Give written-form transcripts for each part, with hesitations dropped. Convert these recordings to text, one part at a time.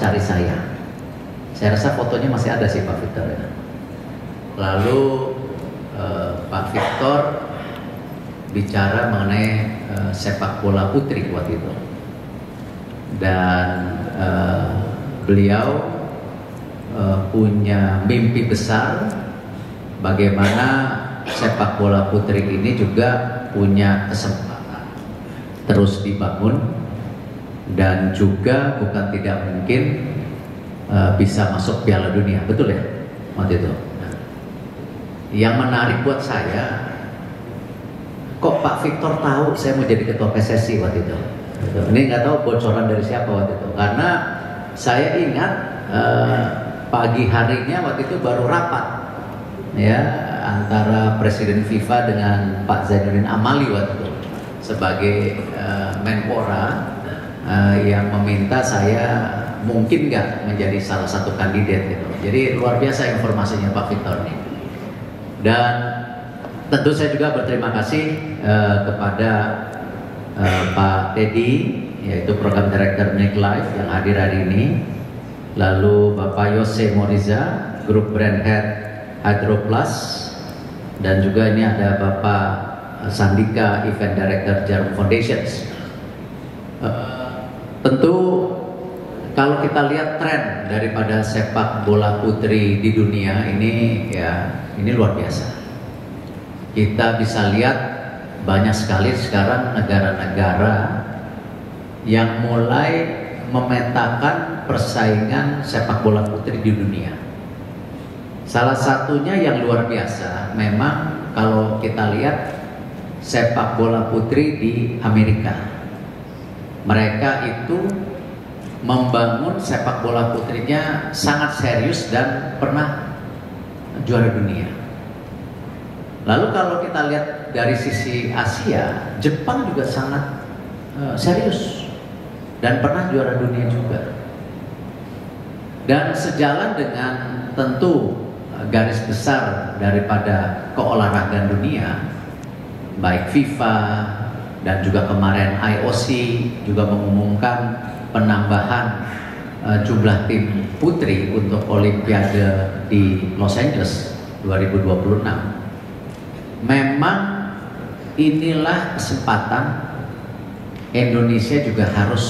cari saya. Saya rasa fotonya masih ada sih Pak Victor ya. Lalu Pak Victor bicara mengenai sepak bola putri waktu itu, dan beliau punya mimpi besar bagaimana sepak bola putri ini juga punya kesempatan terus dibangun, dan juga bukan tidak mungkin bisa masuk Piala Dunia, betul ya waktu itu. Nah, yang menarik buat saya, kok Pak Victor tahu saya mau jadi ketua PSSI waktu itu. Ini nggak tahu bocoran dari siapa waktu itu, karena saya ingat pagi harinya waktu itu baru rapat ya antara Presiden FIFA dengan Pak Zainuddin Amali waktu itu sebagai Menpora, yang meminta saya mungkin nggak menjadi salah satu kandidat gitu. Jadi luar biasa informasinya Pak Victor ini. Dan tentu saya juga berterima kasih kepada Pak Teddy, yaitu Program Director Make Life yang hadir hari ini. Lalu Bapak Yose Moriza, Group Brand Head Hydro Plus, dan juga ini ada Bapak Sandika, Event Director Jarum Foundations. Tentu kalau kita lihat tren daripada sepak bola putri di dunia ini, ya ini luar biasa. Kita bisa lihat banyak sekali sekarang negara-negara yang mulai memetakan persaingan sepak bola putri di dunia. Salah satunya yang luar biasa memang kalau kita lihat sepak bola putri di Amerika. Mereka itu membangun sepak bola putrinya sangat serius dan pernah juara dunia. Lalu kalau kita lihat dari sisi Asia, Jepang juga sangat serius dan pernah juara dunia juga. Dan sejalan dengan tentu garis besar daripada keolahragaan dunia, baik FIFA dan juga kemarin IOC juga mengumumkan penambahan jumlah tim putri untuk Olimpiade di Los Angeles 2026. Memang inilah kesempatan Indonesia juga harus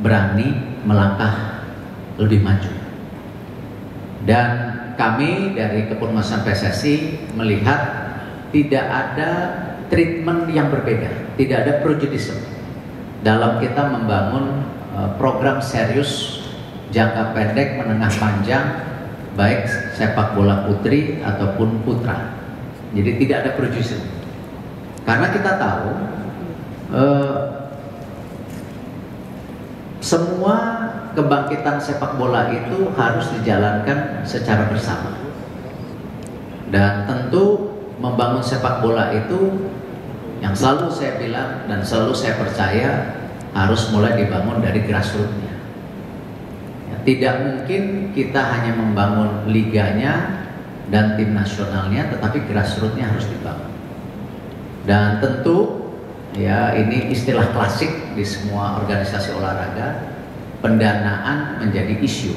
berani melangkah lebih maju. Dan kami dari Kepengurusan PSSI melihat tidak ada treatment yang berbeda, tidak ada prejudice dalam kita membangun program serius jangka pendek, menengah panjang, baik sepak bola putri ataupun putra. Jadi tidak ada prejudice, karena kita tahu semua kebangkitan sepak bola itu harus dijalankan secara bersama. Dan tentu membangun sepak bola itu yang selalu saya bilang dan selalu saya percaya harus mulai dibangun dari grassroots-nya. Ya, tidak mungkin kita hanya membangun liganya dan tim nasionalnya, tetapi grassroots-nya harus dibangun. Dan tentu ya ini istilah klasik di semua organisasi olahraga, pendanaan menjadi isu.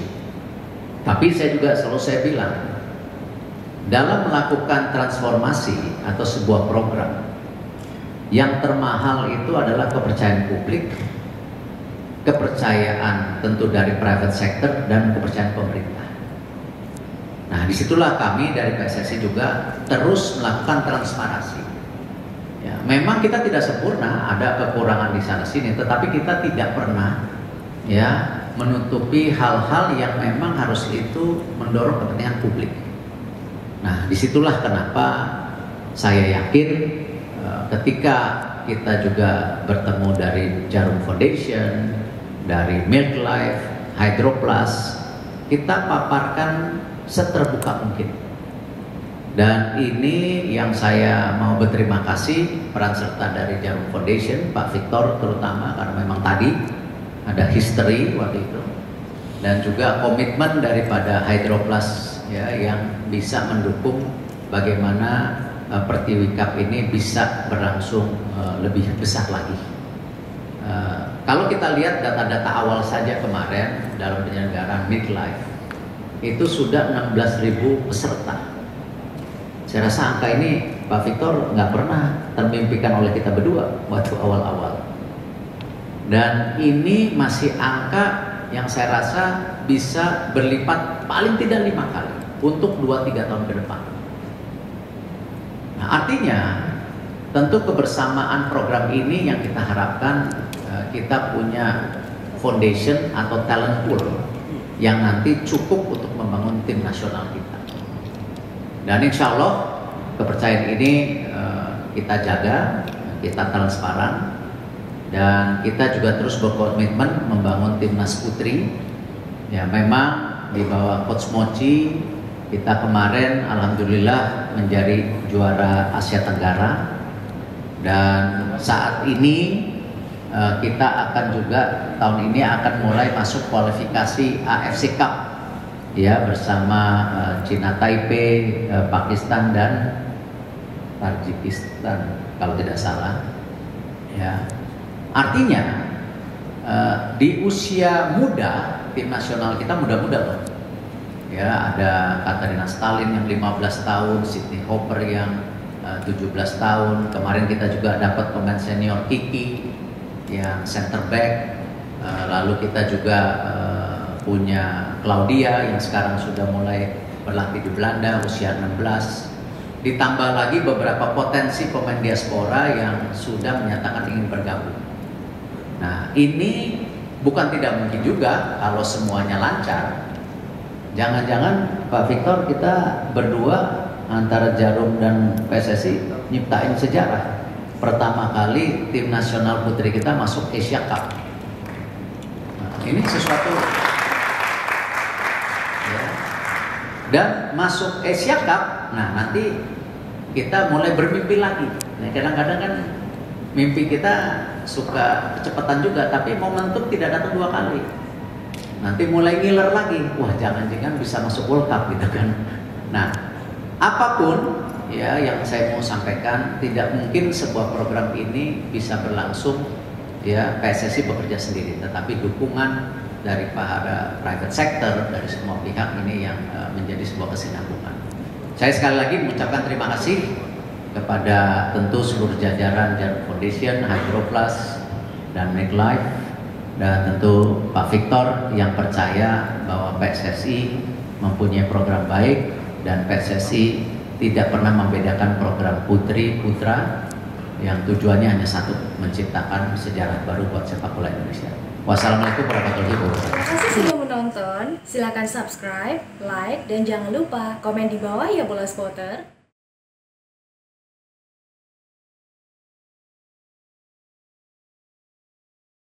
Tapi saya juga selalu saya bilang, dalam melakukan transformasi atau sebuah program, yang termahal itu adalah kepercayaan publik, kepercayaan tentu dari private sector, dan kepercayaan pemerintah. Nah, disitulah kami dari PSSI juga terus melakukan transparansi. Ya, memang kita tidak sempurna, ada kekurangan di sana sini, tetapi kita tidak pernah ya menutupi hal-hal yang memang harus itu mendorong kepentingan publik. Nah, disitulah kenapa saya yakin ketika kita juga bertemu dari Jarum Foundation, dari Milk Life, Hydro Plus, kita paparkan seterbuka mungkin. Dan ini yang saya mau berterima kasih peran serta dari Jarum Foundation, Pak Victor terutama, karena memang tadi ada history waktu itu, dan juga komitmen daripada Hydro Plus ya, yang bisa mendukung bagaimana Pertiwi Cup ini bisa berlangsung lebih besar lagi. Kalau kita lihat data-data awal saja kemarin dalam penyelenggaraan midlife, itu sudah 16.000 peserta. Saya rasa angka ini Pak Victor nggak pernah termimpikan oleh kita berdua waktu awal-awal. Dan ini masih angka yang saya rasa bisa berlipat paling tidak 5 kali untuk 2-3 tahun ke depan. Nah, artinya tentu kebersamaan program ini yang kita harapkan kita punya foundation atau talent pool yang nanti cukup untuk membangun tim nasional kita. Dan insya Allah kepercayaan ini kita jaga, kita transparan, dan kita juga terus berkomitmen membangun timnas putri. Ya, memang di bawah Coach Mochi kita kemarin alhamdulillah menjadi juara Asia Tenggara, dan saat ini kita akan juga tahun ini akan mulai masuk kualifikasi AFC Cup ya bersama Cina Taipei, Pakistan dan Tajikistan kalau tidak salah. Ya. Artinya di usia muda tim nasional kita muda-muda loh. Ya, ada Katarina Stalin yang 15 tahun, Sydney Hopper yang 17 tahun. Kemarin kita juga dapat pemain senior Kiki yang center back. Lalu kita juga punya Claudia yang sekarang sudah mulai berlatih di Belanda usia 16. Ditambah lagi beberapa potensi pemain diaspora yang sudah menyatakan ingin bergabung. Nah, ini bukan tidak mungkin juga kalau semuanya lancar. Jangan-jangan Pak Victor kita berdua antara Jarum dan PSSI nyiptain sejarah. Pertama kali tim nasional putri kita masuk Asia Cup. Nah, ini sesuatu. Ya. Dan masuk Asia Cup, nah nanti kita mulai bermimpi lagi. Nah, kadang-kadang kan mimpi kita suka kecepatan juga, tapi momentum tidak datang 2 kali. Nanti mulai ngiler lagi, wah jangan-jangan bisa masuk World Cup gitu kan. Nah, apapun ya yang saya mau sampaikan, tidak mungkin sebuah program ini bisa berlangsung ya PSSI bekerja sendiri, tetapi dukungan dari para private sector, dari semua pihak ini yang menjadi sebuah kesinambungan. Saya sekali lagi mengucapkan terima kasih kepada tentu seluruh jajaran Jarum Foundation, Hydroplus, dan MedLife, dan tentu Pak Victor yang percaya bahwa PSSI mempunyai program baik dan PSSI tidak pernah membedakan program putri putra yang tujuannya hanya satu, menciptakan sejarah baru buat sepak bola Indonesia. Wassalamualaikum warahmatullahi wabarakatuh. Terima kasih sudah menonton. Silakan subscribe, like, dan jangan lupa komen di bawah ya bola spotter.